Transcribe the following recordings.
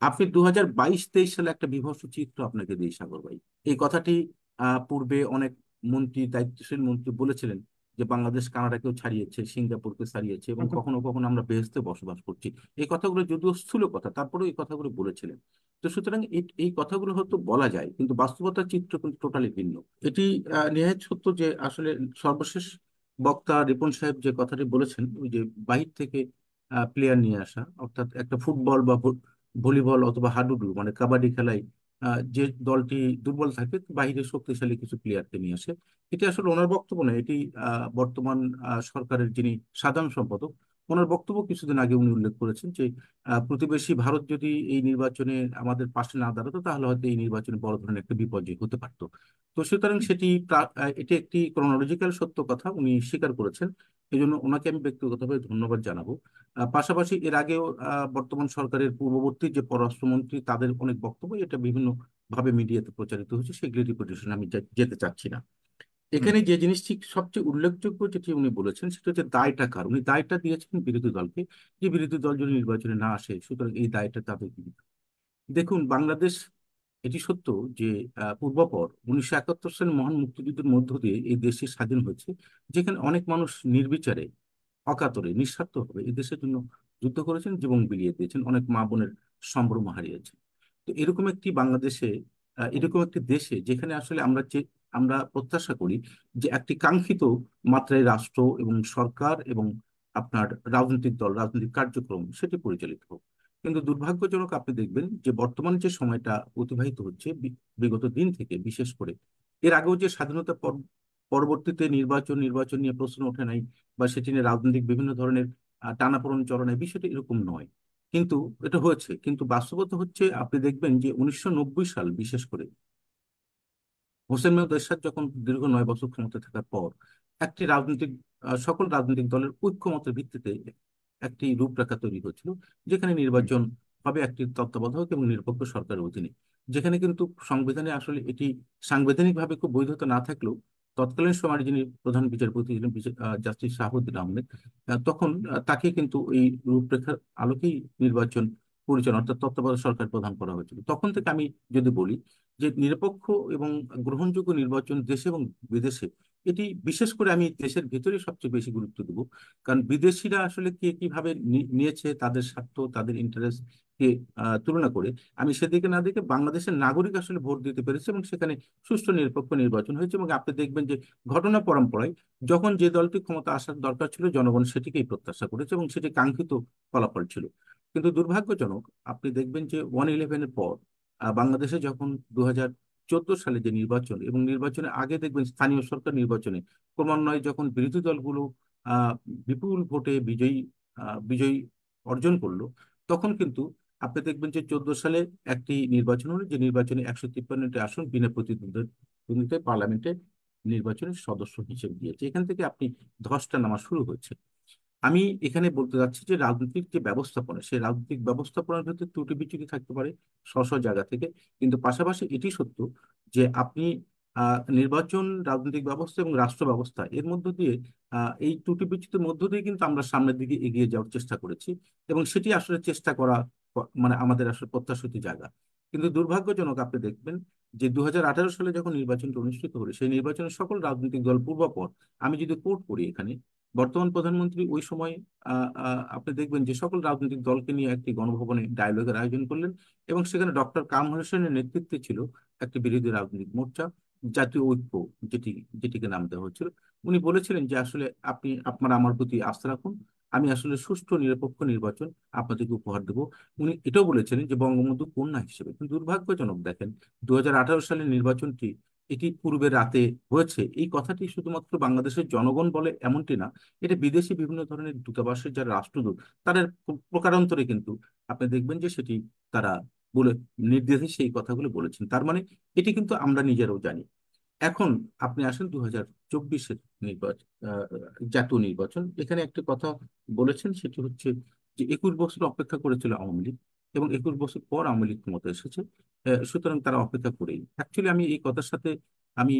আপনি 2022-23 সালে একটা বিভৎস চিত্র আপনাকে দিই সাগর ভাই। এই কথাটি পূর্বে অনেক মন্ত্রী, দায়িত্বশীল মন্ত্রী বলেছিলেন যে বাংলাদেশ কানাডাকেও ছাড়িয়েছে, সিঙ্গাপুরকে ছাড়িয়েছে, এবং কখনো কখনো আমরা বেহেশতে বসবাস করছি। এই কথাগুলো যদিও স্থূল কথা, তারপরেও এই কথাগুলো বলেছিলেন। তো সুতরাং এই কথাগুলো হয়তো বলা যায়, কিন্তু বাস্তবতার চিত্র কিন্তু টোটালি ভিন্ন। এটি নেহাত সত্য যে আসলে সর্বশেষ বক্তা রিপন সাহেব যে কথাটি বলেছেন, ওই যে বাহির থেকে প্লেয়ার নিয়ে আসা, অর্থাৎ একটা ফুটবল বা ভলিবল অথবা হাডুডু মানে কাবাডি খেলায় যে দলটি দুর্বল থাকে, বাইরে শক্তিশালী কিছু প্লেয়ারকে নিয়ে আসে। এটি আসলে ওনার বক্তব্য নয়, এটি বর্তমান সরকারের যিনি সাধারণ সম্পাদক, ওনার বক্তব্য কিছুদিন আগে উনি উল্লেখ করেছেন যে প্রতিবেশী ভারত যদি এই নির্বাচনে আমাদের পাশে না দাঁড়াতো, তাহলে হয়তো এই নির্বাচনে বড় ধরনের একটা বিপর্যয় হতে পারতো। তো সুতরাং এটি একটি ক্রোনোলজিক্যাল সত্য কথা উনি স্বীকার করেছেন। এই জন্য ওনাকে আমি ব্যক্তিগতভাবে ধন্যবাদ জানাবো। পাশাপাশি এর আগেও বর্তমান সরকারের পূর্ববর্তী যে পররাষ্ট্রমন্ত্রী, তাদের অনেক বক্তব্য এটা বিভিন্ন ভাবে মিডিয়াতে প্রচারিত হয়েছে, সেগুলি রিপিটেশন আমি যেতে চাচ্ছি না। হুম। এখানে যে জিনিসটি সবচেয়ে উল্লেখযোগ্য যেটি উনি বলেছেন, সেটা হচ্ছে দায়টা কার। উনি দায়টা দিয়েছেন বিরোধী দলকে, যে বিরোধী দল যদি নির্বাচনে না আসে, সুতরাং এই দায়টা তাদের দিতে হবে। দেখুন, বাংলাদেশ, এটি সত্য যে পূর্বাপর 1971 সালে মহান মুক্তিযুদ্ধের মধ্য দিয়ে এই দেশটি স্বাধীন হয়েছে, যেখানে অনেক মানুষ নির্বিচারে, অকাতরে, নিঃস্বার্থভাবে এই দেশের জন্য যুদ্ধ করেছেন, জীবন বিলিয়ে দিয়েছেন, অনেক মা বোনের সম্ভ্রম হারিয়েছেন। তো এরকম একটি বাংলাদেশে, এরকম একটি দেশে, যেখানে আসলে আমরা প্রত্যাশা করি যে একটি কাঙ্ক্ষিত মাত্রায় রাষ্ট্র এবং সরকার এবং আপনার রাজনৈতিক দল, রাজনৈতিক কার্যক্রম সেটি পরিচালিত হোক। কিন্তু দুর্ভাগ্যজনক, আপনি দেখবেন যে বর্তমান যে সময়টা অতিবাহিত হচ্ছে, বিগত দিন থেকে বিশেষ করে, এর আগেও যে স্বাধীনতা পরবর্তীতে নির্বাচন নির্বাচন নিয়ে প্রশ্ন ওঠে নাই, বা সেটি নিয়ে রাজনৈতিক বিভিন্ন ধরনের টানাপোড়েন চরণে, বিষয়টা এরকম নয়। কিন্তু এটা হয়েছে, কিন্তু বাস্তবতা হচ্ছে, আপনি দেখবেন যে 1990 সাল বিশেষ করে হোসেন মেহমুদ এরশাদ যখন দীর্ঘ 9 বছর ক্ষমতায় থাকার পর একটি সকল রাজনৈতিক দলের ঐক্যমতের ভিত্তিতে একটি রূপরেখা তৈরি হয়েছিল, যেখানে নির্বাচন হবে একটি তত্ত্বাবধায়ক এবং নিরপেক্ষ সরকারের অধীনে। যেখানে কিন্তু সংবিধানে আসলে এটি সাংবিধানিকভাবে খুব বৈধতা না থাকলেও, তৎকালীন সময়ের যিনি প্রধান বিচারপতি ছিলেন, জাস্টিস শাহাবুদ্দিন আহমেদ, তখন তাকে কিন্তু এই রূপরেখার আলোকেই নির্বাচন পরিচালনা, অর্থাৎ তত্ত্বাবধায়ক সরকার প্রদান করা হয়েছিল। তখন থেকে আমি যদি বলি যে নিরপেক্ষ এবং গ্রহণযোগ্য নির্বাচন দেশে এবং বিদেশে, এটি বিশেষ করে আমি দেশের ভিতরে সবচেয়ে বেশি গুরুত্ব দেবো। কারণ বিদেশিরা আসলে কে কিভাবে নিয়েছে, তাদের স্বার্থ, তাদের ইন্টারেস্ট কে তুলনা করে, আমি সেদিকে না দেখে বাংলাদেশের নাগরিক আসলে ভোট দিতে পেরেছে, এবং সেখানে সুষ্ঠু নিরপেক্ষ নির্বাচন হয়েছে। এবং আপনি দেখবেন যে ঘটনা পরম্পরায় যখন যে দলটি ক্ষমতা আসার দরকার ছিল, জনগণ সেটিকেই প্রত্যাশা করেছে, এবং সেটি কাঙ্ক্ষিত ফলাফল ছিল। কিন্তু দুর্ভাগ্যজনক, আপনি দেখবেন যে 1/11-এর পর বাংলাদেশে যখন 2014 সালে যে নির্বাচন, এবং নির্বাচনের আগে দেখবেন স্থানীয় সরকার নির্বাচনে ক্রমান্বয়ে যখন বিরোধী দলগুলো আহ, বিপুল ভোটে বিজয়ী অর্জন করলো, তখন কিন্তু আপনি দেখবেন যে 2014 সালে একটি নির্বাচন হলো, যে নির্বাচনে 153টি আসন বিনা প্রতিদ্বন্দ্বিতায় পার্লামেন্টে নির্বাচনের সদস্য হিসেবে দিয়েছে। এখান থেকে আপনি ধসটা নামা শুরু হয়েছে। আমি এখানে বলতে চাচ্ছি যে রাজনৈতিক যে ব্যবস্থাপনা, সেই রাজনৈতিক ব্যবস্থাপনার ভিতরে ত্রুটি বিচ্যুতি থাকতে পারে স্ব জায়গা থেকে, কিন্তু পাশাপাশি এটি সত্য যে আপনি নির্বাচন, রাজনৈতিক ব্যবস্থা এবং রাষ্ট্র ব্যবস্থা এর মধ্য দিয়ে, এই ত্রুটি বিচ্যুতির মধ্য দিয়ে কিন্তু আমরা সামনের দিকে এগিয়ে যাওয়ার চেষ্টা করেছি, এবং সেটি আসলে চেষ্টা করা মানে আমাদের আসলে প্রত্যাশিত জায়গা। কিন্তু দুর্ভাগ্যজনক, আপনি দেখবেন যে 2018 সালে যখন নির্বাচনটি অনুষ্ঠিত হলো, সেই নির্বাচনের সকল রাজনৈতিক দল পূর্বাপর, আমি যদি কোট করি এখানে, বর্তমান প্রধানমন্ত্রী ওই সময় আপনি দেখবেন যে সকল রাজনৈতিক দলকে নিয়ে একটি গণভবনে ডায়ালগের আয়োজন করলেন, এবং সেখানে ডক্টর কামরুল হোসেনের নেতৃত্বে ছিল একটি বিরোধী রাজনৈতিক মোর্চা, জাতীয় ঐক্য, যেটি যেটিকে নাম দেওয়া হচ্ছিল। উনি বলেছিলেন যে আসলে আপনারা আমার প্রতি আস্থা রাখুন, আমি আসলে সুষ্ঠু নিরপেক্ষ নির্বাচন আপনাদেরকে উপহার দেবো। উনি এটাও বলেছিলেন যে বঙ্গবন্ধু কন্যা হিসেবে। কিন্তু দুর্ভাগ্যজনক, দেখেন 2018 সালের নির্বাচনটি, এটি পূর্বের রাতে হয়েছে, এই কথাটি শুধুমাত্র বাংলাদেশের জনগণ বলে এমনটি না, এটা বিদেশি বিভিন্ন ধরনের দূতাবাসের যারা রাষ্ট্রদূত, তাদের প্রকারান্তরে কিন্তু আপনি দেখবেন যে সেটি তারা বলে, নির্দ্বিধায় সেই কথাগুলো বলেছেন। তার মানে এটি কিন্তু আমরা নিজেরাও জানি। এখন আপনি আসেন 2024-এর নির্বাচন, জাতীয় নির্বাচন। এখানে একটা কথা বলেছেন, সেটি হচ্ছে যে 21 বছর অপেক্ষা করেছিল আওয়ামী লীগ, এবং 21 বছর পর আওয়ামী লীগ ক্ষমতা এসেছে। সুতরাং তারা অপেক্ষা করেই, অ্যাকচুয়ালি আমি এই কথার সাথে আমি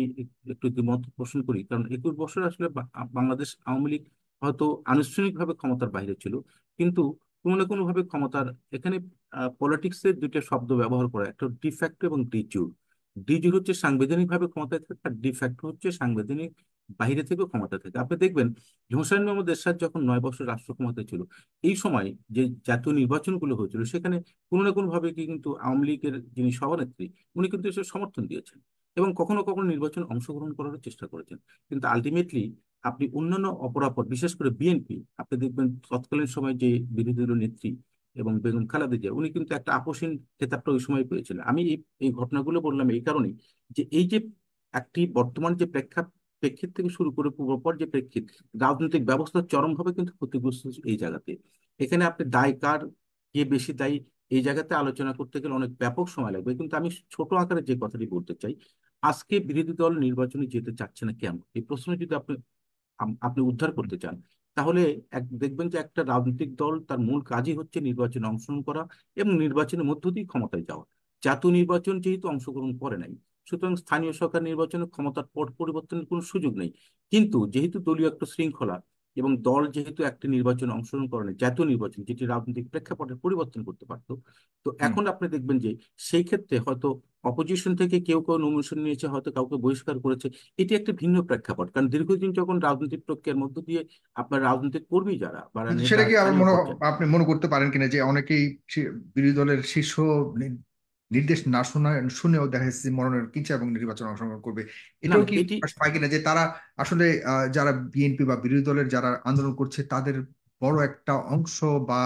একটু দ্বিমত পোষণ করি। কারণ 21 বছর আসলে বাংলাদেশ আওয়ামী লীগ হয়তো আনুষ্ঠানিকভাবে ক্ষমতার বাইরে ছিল, কিন্তু কোনো না কোনো ভাবে ক্ষমতার এখানে পলিটিক্সের দুইটা শব্দ ব্যবহার করা, একটা ডিফ্যাক্টো এবং ডিজুর। ডিজুর হচ্ছে সাংবিধানিক ভাবে ক্ষমতায় থাকে, আর ডিফ্যাক্টো হচ্ছে সাংবিধানিক বাইরে থেকে ক্ষমতা থাকে। আপনি দেখবেন যে হোসেন মোহাম্মদ এরশাদ যখন 9 বছর রাষ্ট্র ক্ষমতায় ছিল, এই সময় যে জাতীয় নির্বাচনগুলো হয়েছিল সেখানে কোনো না কোনো ভাবে কিন্তু আওয়ামী লীগের যিনি সভানেত্রী, উনি কিন্তু এসে সমর্থন দিয়েছেন এবং কখনো কখনো নির্বাচন অংশগ্রহণ করার চেষ্টা করেছেন। কিন্তু আলটিমেটলি আপনি অন্যান্য অপরাপর, বিশেষ করে বিএনপি, আপনি দেখবেন তৎকালীন সময় যে বিরোধী দলীয় নেত্রী এবং বেগম খালেদা জিয়া, উনি কিন্তু একটা আপোষহীন খেতাবটা ওই সময় পেয়েছিলেন। আমি এই এই ঘটনাগুলো বললাম এই কারণেই যে এই যে একটি বর্তমান যে প্রেক্ষিত থেকে শুরু করে পূর্বপর যে প্রেক্ষিত, রাজনৈতিক ব্যবস্থা চরমভাবে কিন্তু ক্ষতিগ্রস্ত হচ্ছে এই জায়গাতে। এখানে আপনি দায় কার, কে বেশি দায়ী, এই জায়গাতে আলোচনা করতে গেলে অনেক ব্যাপক সময় লাগবে। কিন্তু আমি ছোট আকারে যে কথাটি বলতে চাই, আজকে বিরোধী দল নির্বাচনে যেতে চাচ্ছে না কেন, এই প্রশ্ন যদি আপনি আপনি উদ্ধার করতে চান, তাহলে দেখবেন যে একটা রাজনৈতিক দল তার মূল কাজই হচ্ছে নির্বাচনে অংশগ্রহণ করা এবং নির্বাচনের মধ্য দিয়ে ক্ষমতায় যাওয়া। জাতীয় নির্বাচন যেহেতু অংশগ্রহণ করে নাই, সুতরাং স্থানীয় সরকার নির্বাচনে ক্ষমতার পট পরিবর্তনের কোনো সুযোগ নেই। কিন্তু যেহেতু দলীয় একটা শৃঙ্খলা এবং দল যেহেতু একটি নির্বাচনে অংশগ্রহণ করে নাই, জাতীয় নির্বাচন যেটি রাজনৈতিক প্রেক্ষাপটের পরিবর্তন করতে পারতো, তো হুম। এখন আপনি দেখবেন যে সেই ক্ষেত্রে হয়তো অপোজিশন থেকে কেউ কেউ নমিনেশন নিয়েছে, হয়তো কাউকে বহিষ্কার করেছে। এটি একটা ভিন্ন প্রেক্ষাপট, কারণ দীর্ঘদিন যখন রাজনৈতিক প্রক্রিয়ার মধ্য দিয়ে আপনার রাজনৈতিক কর্মী যারা বা কিন্তু নেতা সেটা কি আবার স্থানীয় পর্যায়ে। আপনি মনে করতে পারেন কিনা যে অনেকেই বিরোধী দলের শীর্ষ নির্দেশ না শোনা শুনেও দেখা যাচ্ছে যে মনোনয়ন কিনছে এবং নির্বাচনে অংশগ্রহণ করবে? না এটাও না কি এটি প্রকাশ পায় কিনা যে তারা আসলে যারা বিএনপি বা বিরোধী দলের যারা আন্দোলন করছে তাদের বড় একটা অংশ বা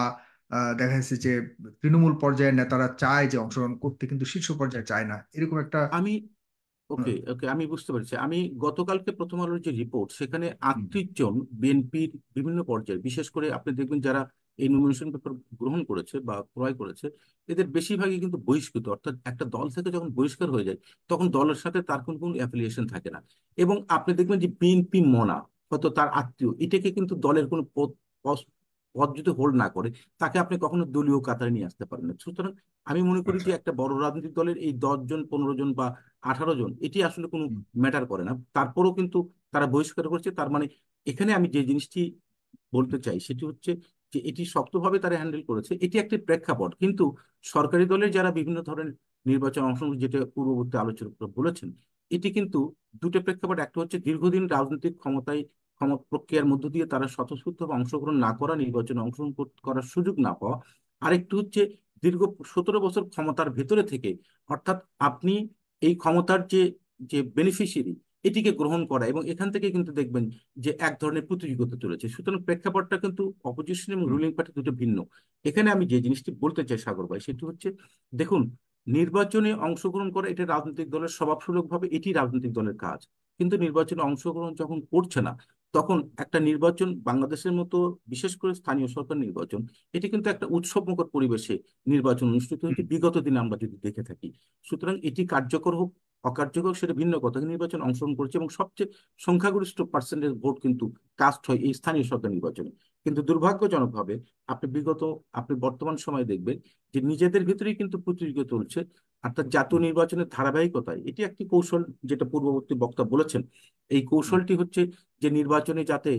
দেখা যাচ্ছে যে তৃণমূল পর্যায়ের নেতারা চায় যে অংশগ্রহণ করতে, কিন্তু শীর্ষ পর্যায়ে চায় না, এরকম একটা আমি হুম, ওকে ওকে আমি বুঝতে পেরেছি। আমি গতকালকে প্রথম আলোর যে রিপোর্ট, সেখানে হুম, 38 জন বিএনপির বিভিন্ন পর্যায়ে, বিশেষ করে আপনি দেখবেন যারা এই নমিনেশন পেপার গ্রহণ করেছে বা ক্রয় করেছে, এদের বেশিরভাগই কিন্তু বহিষ্কৃত। অর্থাৎ একটা দল থেকে যখন বহিষ্কার হয়ে যায়, তখন দলের সাথে তার কোনো অ্যাফিলিয়েশন থাকে না। এবং আপনি দেখবেন যে বিএনপি মনা, হয়তো তার আত্মীয়, এটাকে কিন্তু দলের কোনো পদ পদ পদ যদি হোল্ড না করে, তাকে আপনি কখনো দলীয় কাতারে নিয়ে আসতে পারেন না। সুতরাং আমি মনে করি আচ্ছা, যে একটা বড় রাজনৈতিক দলের এই 10 জন, 15 জন বা 18 জন, এটি আসলে কোনো হুম, ম্যাটার করে না। তারপরেও কিন্তু তারা বহিষ্কার করছে, তার মানে এখানে আমি যে জিনিসটি বলতে চাই সেটি হচ্ছে যে এটি শক্তভাবে তারা হ্যান্ডেল করেছে, এটি একটি প্রেক্ষাপট। কিন্তু সরকারি দলের যারা বিভিন্ন ধরনের নির্বাচন অংশগ্রহণ, যেটা পূর্ববর্তী আলোচনা বলেছেন, এটি কিন্তু দুটো প্রেক্ষাপট। একটা হচ্ছে দীর্ঘদিন রাজনৈতিক ক্ষমতায় প্রক্রিয়ার মধ্য দিয়ে তারা স্বতঃস্ফূর্তভাবে অংশগ্রহণ না করা, নির্বাচনে অংশগ্রহণ করার সুযোগ না পাওয়া। আরেকটু হচ্ছে দীর্ঘ 17 বছর ক্ষমতার ভেতরে থেকে, অর্থাৎ আপনি এই ক্ষমতার যে যে বেনিফিশিয়ারি, এটিকে গ্রহণ করা, এবং এখান থেকে কিন্তু দেখবেন যে এক ধরনের প্রতিযোগিতা চলেছে। সুতরাং প্রেক্ষাপটটা কিন্তু অপোজিশন এবং হুম, রুলিং পার্টি দুটো ভিন্ন। এখানে আমি যে জিনিসটি বলতে চাই সাগর ভাই, সেটি হচ্ছে, দেখুন, নির্বাচনে অংশগ্রহণ করা এটা রাজনৈতিক দলের স্বভাবসুলভভাবে এটি রাজনৈতিক দলের কাজ। কিন্তু নির্বাচনে অংশগ্রহণ যখন করছে না, তখন একটা নির্বাচন বাংলাদেশের মতো, বিশেষ করে স্থানীয় সরকার নির্বাচন, এটি কিন্তু একটা উৎসবমুখর পরিবেশে নির্বাচন অনুষ্ঠিত হয়েছে হুম, বিগত দিনে আমরা যদি দেখে থাকি। সুতরাং এটি কার্যকর হোক অকার্যকর সেটা ভিন্ন কথা, কিন্তু নির্বাচন অংশগ্রহণ করছে এবং সবচেয়ে সংখ্যাগরিষ্ঠ পার্সেন্টেজ ভোট কিন্তু কাস্ট হয় এই স্থানীয় সরকার নির্বাচনে। কিন্তু দুর্ভাগ্যজনকভাবে আপনি আপনি বর্তমান সময়ে দেখবেন যে নিজেদের ভিতরেই কিন্তু প্রতিযোগিতা চলছে। অর্থাৎ জাতীয় হুম, নির্বাচনের ধারাবাহিকতায় এটি একটি কৌশল, যেটা পূর্ববর্তী বক্তা বলেছেন। এই হুম, কৌশলটি হচ্ছে যে নির্বাচনে যাতে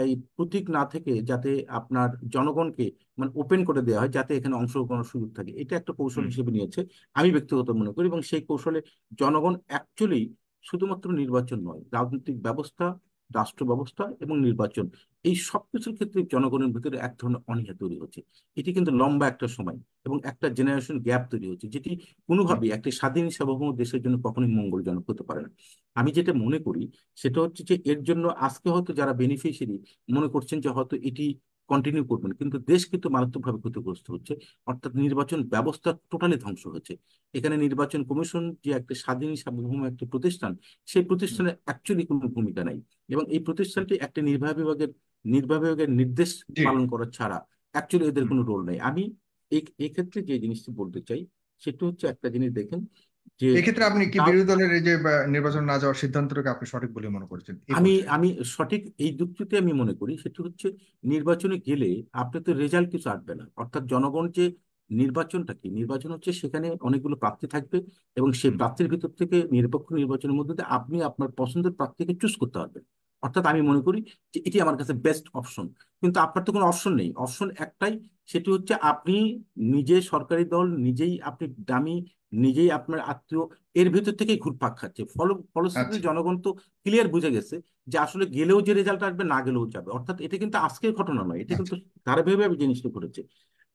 এই প্রতীক না থেকে যাতে আপনার জনগণকে মানে ওপেন করে দেওয়া হয়, যাতে এখানে অংশগ্রহণের সুযোগ থাকে, এটা একটা কৌশল হুম, হিসেবে নিয়েছে আমি ব্যক্তিগত মনে করি। এবং সেই কৌশলে জনগণ অ্যাকচুয়ালি শুধুমাত্র নির্বাচন নয়, রাজনৈতিক ব্যবস্থা, রাষ্ট্র ব্যবস্থা এবং নির্বাচন, এই সবকিছুর ক্ষেত্রে জনগণের ভিতরে এক ধরনের অনীহা তৈরি হচ্ছে। এটি কিন্তু লম্বা একটা সময় এবং একটা জেনারেশন গ্যাপ তৈরি হচ্ছে, যেটি হুম, কোনোভাবেই একটি স্বাধীন সার্বভৌম দেশের জন্য কখনোই মঙ্গলজনক হতে পারে না। আমি যেটা মনে করি সেটা হচ্ছে যে এর জন্য আজকে হয়তো যারা বেনিফিশিয়ারি মনে করছেন যে হয়তো এটি কন্টিনিউ করবেন, কিন্তু দেশ কিন্তু মারাত্মকভাবে ক্ষতিগ্রস্ত হচ্ছে। অর্থাৎ নির্বাচন ব্যবস্থা টোটালি ধ্বংস হচ্ছে। এখানে নির্বাচন কমিশন যে একটা স্বাধীন সার্বভৌম একটি প্রতিষ্ঠান, সেই হুম, প্রতিষ্ঠানের অ্যাকচুয়ালি কোনো ভূমিকা নাই। এবং এই হুম। প্রতিষ্ঠানটি একটা নির্বাহী বিভাগের নির্দেশ জি। পালন করা ছাড়া অ্যাকচুয়ালি এদের হুম। কোনো রোল নেই। আমি এই ক্ষেত্রে যে জিনিসটি বলতে চাই সেটা হচ্ছে, একটা জিনিস দেখেন যে এক্ষেত্রে আপনি কি রা- বিরোধী দলের এই যে নির্বাচন না যাওয়ার সিদ্ধান্তটাকে আপনি সঠিক বলে মনে করছেন এই আমি পর্যায়ে? আমি সঠিক এই যুক্তিতে আমি মনে করি সেটা হচ্ছে, নির্বাচনে গেলে আপনি তো রেজাল্ট কিছু আসবে না। অর্থাৎ জনগণ যে নির্বাচনটা কি, নির্বাচন হচ্ছে সেখানে অনেকগুলো প্রার্থী থাকবে এবং সেই হুম, প্রার্থীর ভিতর থেকে নিরপেক্ষ নির্বাচনের মধ্যে দিয়ে আপনি আপনার পছন্দের প্রার্থীকে চুজ করতে পারবেন। অর্থাৎ আমি মনে করি যে এটি আমার কাছে বেস্ট অপশন। কিন্তু আপনার তো কোনো অপশন নেই, অপশন একটাই, সেটি হচ্ছে আপনি নিজে সরকারি দল, নিজেই আপনি দামি, নিজেই আপনার আত্মীয়, এর ভেতর থেকেই ঘুরপাক খাচ্ছে। ফলশ্রুতিতে আচ্ছা। জনগণ তো ক্লিয়ার বুঝে গেছে যে আসলে গেলেও যে রেজাল্ট আসবে, না গেলেও যাবে। অর্থাৎ এটা কিন্তু আজকের ঘটনা নয়, এটা আচ্ছা। কিন্তু ধারাবাহিকভাবে জিনিসটা ঘটেছে।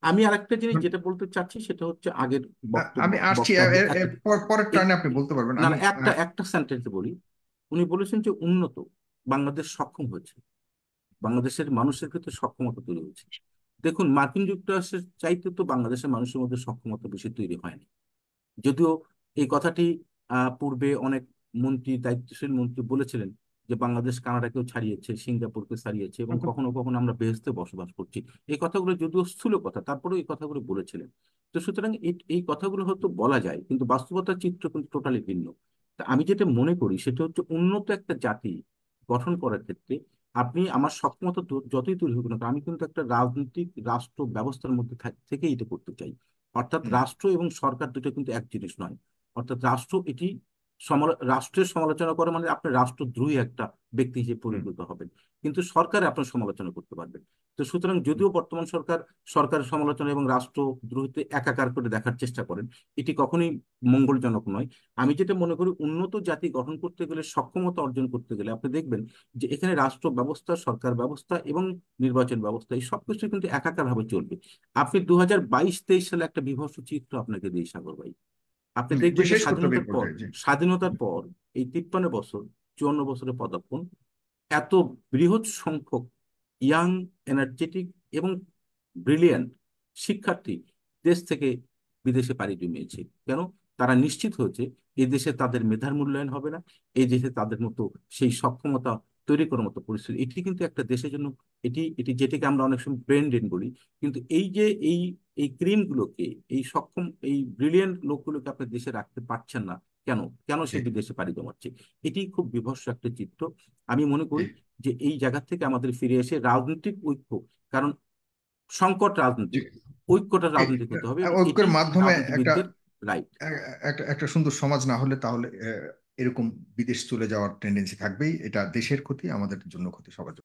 আমি আরেকটা জিনিস যেটা বলতে চাচ্ছি সেটা হচ্ছে আগের বক্তব্য আমি আসছি, বক্তা যে পরের এই টার্নে আপনি বলতে পারবেন। না আমি না, একটা একটা সেন্টেন্সে বলি। উনি বলেছেন যে উন্নত বাংলাদেশ সক্ষম হয়েছে, বাংলাদেশের মানুষের ক্ষেত্রে সক্ষমতা তৈরি হয়েছে। দেখুন, মার্কিন যুক্তরাষ্ট্রের চাইতে তো বাংলাদেশের মানুষের মধ্যে সক্ষমতা বেশি তৈরি হয়নি। যদিও এই কথাটি পূর্বে অনেক মন্ত্রী, দায়িত্বশীল মন্ত্রী বলেছিলেন যে বাংলাদেশ কানাডাকেও ছাড়িয়েছে, সিঙ্গাপুরকে ছাড়িয়েছে, এবং কখনো কখনো আমরা বেহেশতে বসবাস করছি। এই কথাগুলো যদিও স্থূল কথা, তারপরেও এই কথাগুলো বলেছিলেন। তো সুতরাং এই কথাগুলো হয়তো বলা যায়, কিন্তু বাস্তবতার চিত্র কিন্তু টোটালি ভিন্ন। তা আমি যেটা মনে করি সেটা হচ্ছে উন্নত একটা জাতি গঠন করার ক্ষেত্রে আপনি আমার সক্ষমতা যতই তৈরি হোক না কেন, আমি কিন্তু একটা রাজনৈতিক রাষ্ট্র ব্যবস্থার মধ্যে থেকেই এটা করতে চাই। অর্থাৎ রাষ্ট্র এবং সরকার দুটো কিন্তু এক জিনিস নয়। অর্থাৎ রাষ্ট্র এটি রাষ্ট্রের সমালোচনা করে মানে আপনি রাষ্ট্রদ্রোহী একটা ব্যক্তি হিসেবে পরিণত হবেন, কিন্তু সরকারে আপনার সমালোচনা করতে পারবেন। তো সুতরাং যদিও বর্তমান সরকার সরকারের সমালোচনা এবং রাষ্ট্রদ্রোহিতে একাকার করে দেখার চেষ্টা করেন, এটি কখনোই মঙ্গলজনক নয়। আমি যেটা মনে করি, উন্নত জাতি গঠন করতে গেলে, সক্ষমতা অর্জন করতে গেলে আপনি দেখবেন যে এখানে রাষ্ট্র ব্যবস্থা, সরকার ব্যবস্থা এবং নির্বাচন ব্যবস্থা এই সবকিছু কিন্তু একাকার ভাবে চলবে। আপনি 2022-23 সালে একটা বীভৎস চিত্র আপনাকে দিই, সাগর ভাই। আপনি যে দেখবেন যে শেষ করতে হবে এই পর্যায়ে, জি। স্বাধীনতার পর এই 53 বছর, 54 বছরের পদার্পণ, এত বৃহৎ সংখ্যক ইয়াং, এনার্জেটিক এবং ব্রিলিয়ান্ট শিক্ষার্থী দেশ থেকে বিদেশে পাড়ি জমিয়েছে। কেন? তারা নিশ্চিত হয়েছে এই দেশে তাদের মেধার মূল্যায়ন হবে না, এই দেশে তাদের মতো সেই সক্ষমতা তৈরি করার মতো পরিস্থিতি। এটি কিন্তু একটা দেশের জন্য, এটি এটি যেটাকে আমরা অনেক সময় ব্রেন ড্রেন বলি, কিন্তু এই যে এই এই ক্রিম গুলোকে, এই সক্ষম, এই ব্রিলিয়েন্ট লোকগুলোকে আপনি দেশে রাখতে পারছেন না কেন? কেন জি। সে বিদেশে পাড়ি জমাচ্ছে? এটি খুব বিভৎস একটা চিত্র। আমি মনে জি। করি যে এই জায়গা থেকে আমাদের ফিরে এসে রাজনৈতিক ঐক্য, কারণ সংকট জি। রাজনৈতিক, ঐক্যটা জি। রাজনৈতিক হতে হবে, এবং এটি ঐক্যের মাধ্যমে একটা রাজনীতিবিদদের রাইট। একটা একটা সুন্দর সমাজ না হলে তাহলে এরকম বিদেশ চলে যাওয়ার টেন্ডেন্সি থাকবেই। এটা দেশের ক্ষতি, আমাদের জন্য ক্ষতি, সবার জন্য।